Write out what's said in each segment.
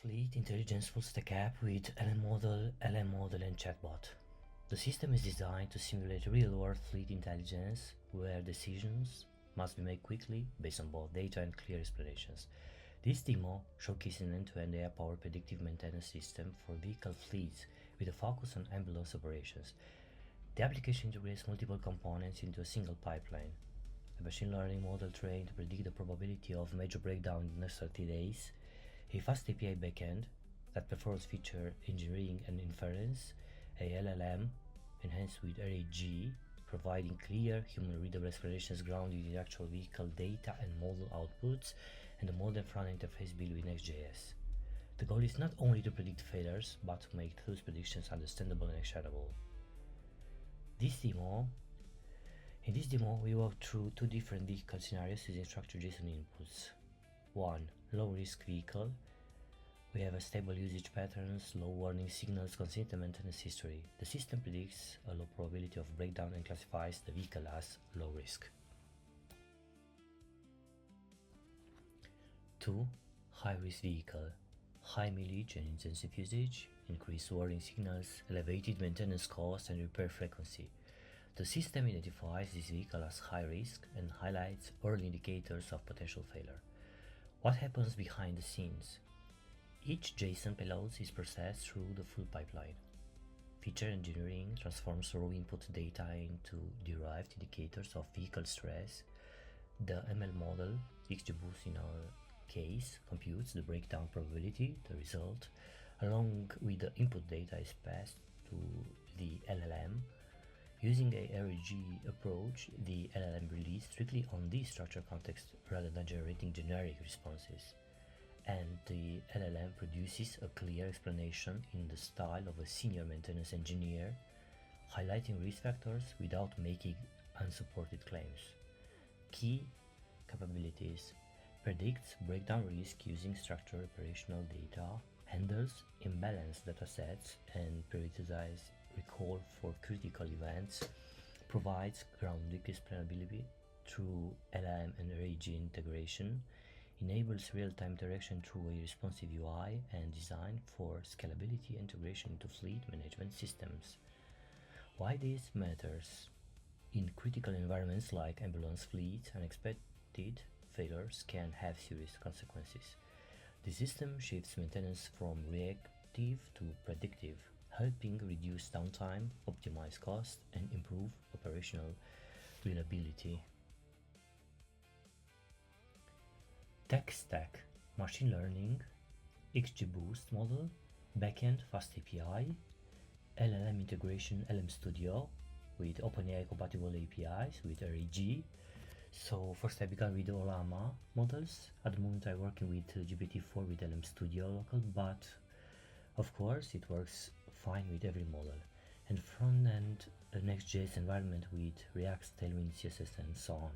Fleet intelligence full-stack app with LM model and chatbot. The system is designed to simulate real-world fleet intelligence where decisions must be made quickly based on both data and clear explanations. This demo showcases an end-to-end AI-powered predictive maintenance system for vehicle fleets with a focus on ambulance operations. The application integrates multiple components into a single pipeline. A machine learning model trained to predict the probability of major breakdown in the next 30 days, a FastAPI backend that performs feature engineering and inference, a LLM enhanced with RAG, providing clear human-readable explanations grounded in actual vehicle data and model outputs, and a modern front interface built with Next.js. The goal is not only to predict failures, but to make those predictions understandable and actionable. In this demo, we walk through two different vehicle scenarios using structured JSON inputs. 1. Low-risk vehicle. We have a stable usage patterns, low warning signals, consistent maintenance history. The system predicts a low probability of breakdown and classifies the vehicle as low risk. 2. High-risk vehicle. High mileage and intensive usage, increased warning signals, elevated maintenance costs and repair frequency. The system identifies this vehicle as high risk and highlights early indicators of potential failure. What happens behind the scenes? Each JSON payload is processed through the full pipeline. Feature engineering transforms raw input data into derived indicators of vehicle stress. The ML model, XGBoost in our case, computes the breakdown probability. The result, along with the input data, is passed to the LLM. Using a RAG approach, the LLM relies strictly on the structured context rather than generating generic responses. And the LLM produces a clear explanation in the style of a senior maintenance engineer, highlighting risk factors without making unsupported claims. Key capabilities: predicts breakdown risk using structured operational data, handles imbalanced datasets and prioritizes recall for critical events, provides grounded explainability through LLM and RAG integration, enables real-time interaction through a responsive UI, and designed for scalability integration into fleet management systems. Why this matters? In critical environments like ambulance fleets, unexpected failures can have serious consequences. The system shifts maintenance from reactive to predictive, helping reduce downtime, optimize cost, and improve operational reliability. Tech stack: machine learning, XGBoost model, backend FastAPI, LLM integration LM Studio with OpenAI compatible APIs with RAG. So first I began with the Llama models. At the moment I'm working with GPT-4 with LM Studio local, but of course it works fine with every model. And front-end Next.js environment with React, Tailwind, CSS and so on.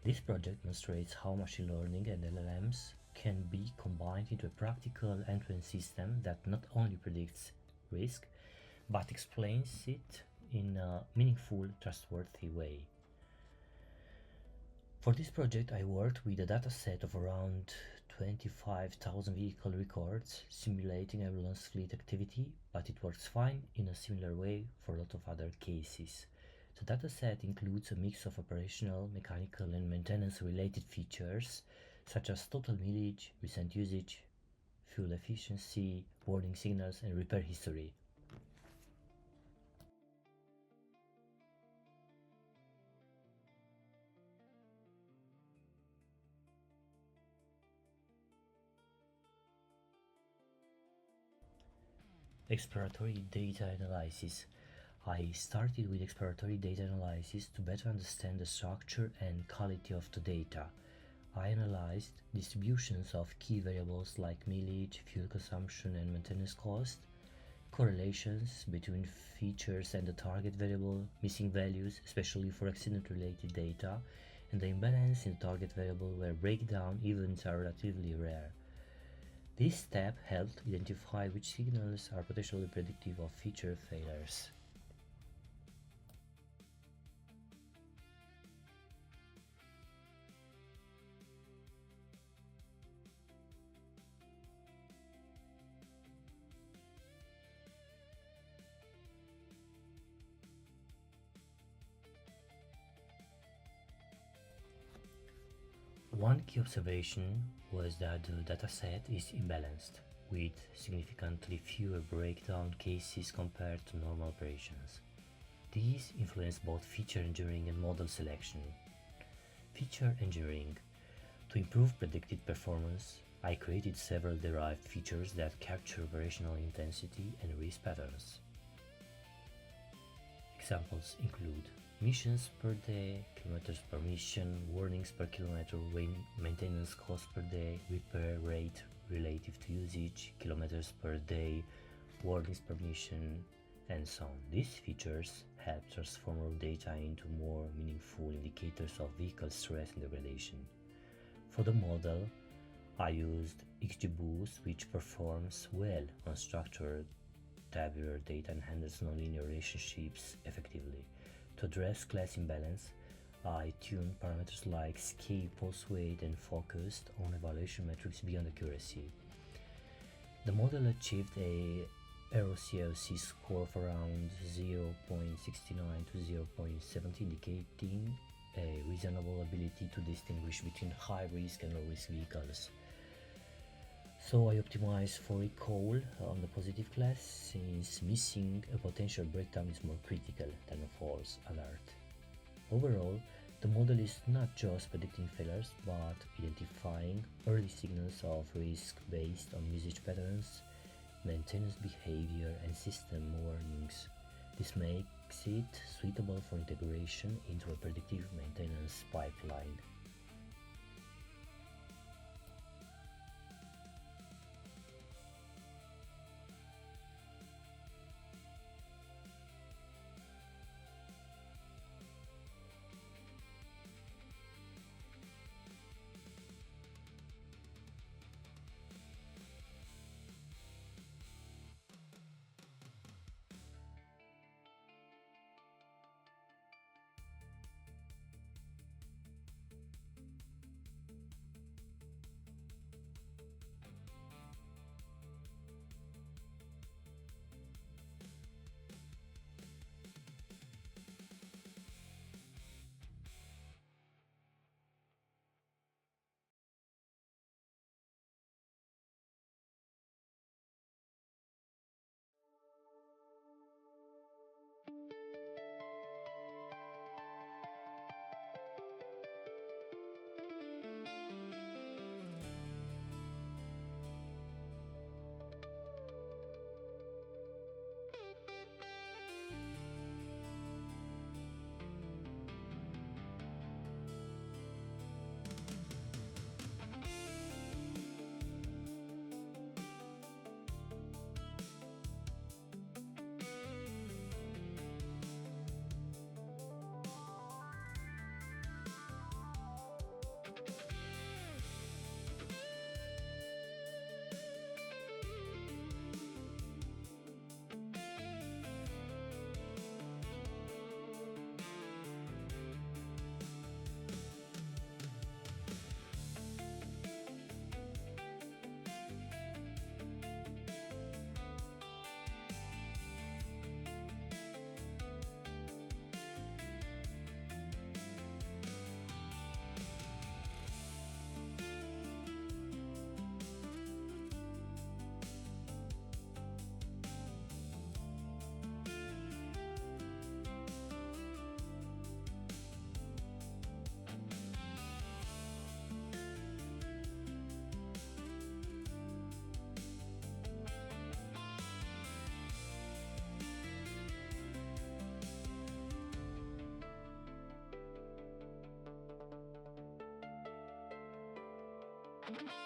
This project demonstrates how machine learning and LLMs can be combined into a practical end-to-end system that not only predicts risk, but explains it in a meaningful, trustworthy way. For this project, I worked with a dataset of around 25,000 vehicle records, simulating ambulance fleet activity, but it works fine in a similar way for a lot of other cases. The dataset includes a mix of operational, mechanical, and maintenance-related features, such as total mileage, recent usage, fuel efficiency, warning signals, and repair history. Exploratory data analysis. I started with exploratory data analysis to better understand the structure and quality of the data. I analyzed distributions of key variables like mileage, fuel consumption and maintenance cost, correlations between features and the target variable, missing values, especially for accident-related data, and the imbalance in the target variable where breakdown events are relatively rare. This step helped identify which signals are potentially predictive of future failures. One key observation was that the dataset is imbalanced, with significantly fewer breakdown cases compared to normal operations. These influence both feature engineering and model selection. Feature engineering. To improve predicted performance, I created several derived features that capture operational intensity and risk patterns. Examples include missions per day, kilometers per mission, warnings per kilometer, maintenance cost per day, repair rate relative to usage, kilometers per day, warnings per mission, and so on. These features help transform raw data into more meaningful indicators of vehicle stress and degradation. For the model, I used XGBoost, which performs well on structured tabular data and handles nonlinear relationships effectively. To address class imbalance, I tuned parameters like scale, pulse weight, and focused on evaluation metrics beyond accuracy. The model achieved a ROCLC score of around 0.69 to 0.70, indicating a reasonable ability to distinguish between high-risk and low-risk vehicles. So I optimized for recall on the positive class, since missing a potential breakdown is more critical than a false alert. Overall, the model is not just predicting failures, but identifying early signals of risk based on usage patterns, maintenance behavior, and system warnings. This makes it suitable for integration into a predictive maintenance pipeline. Thank you.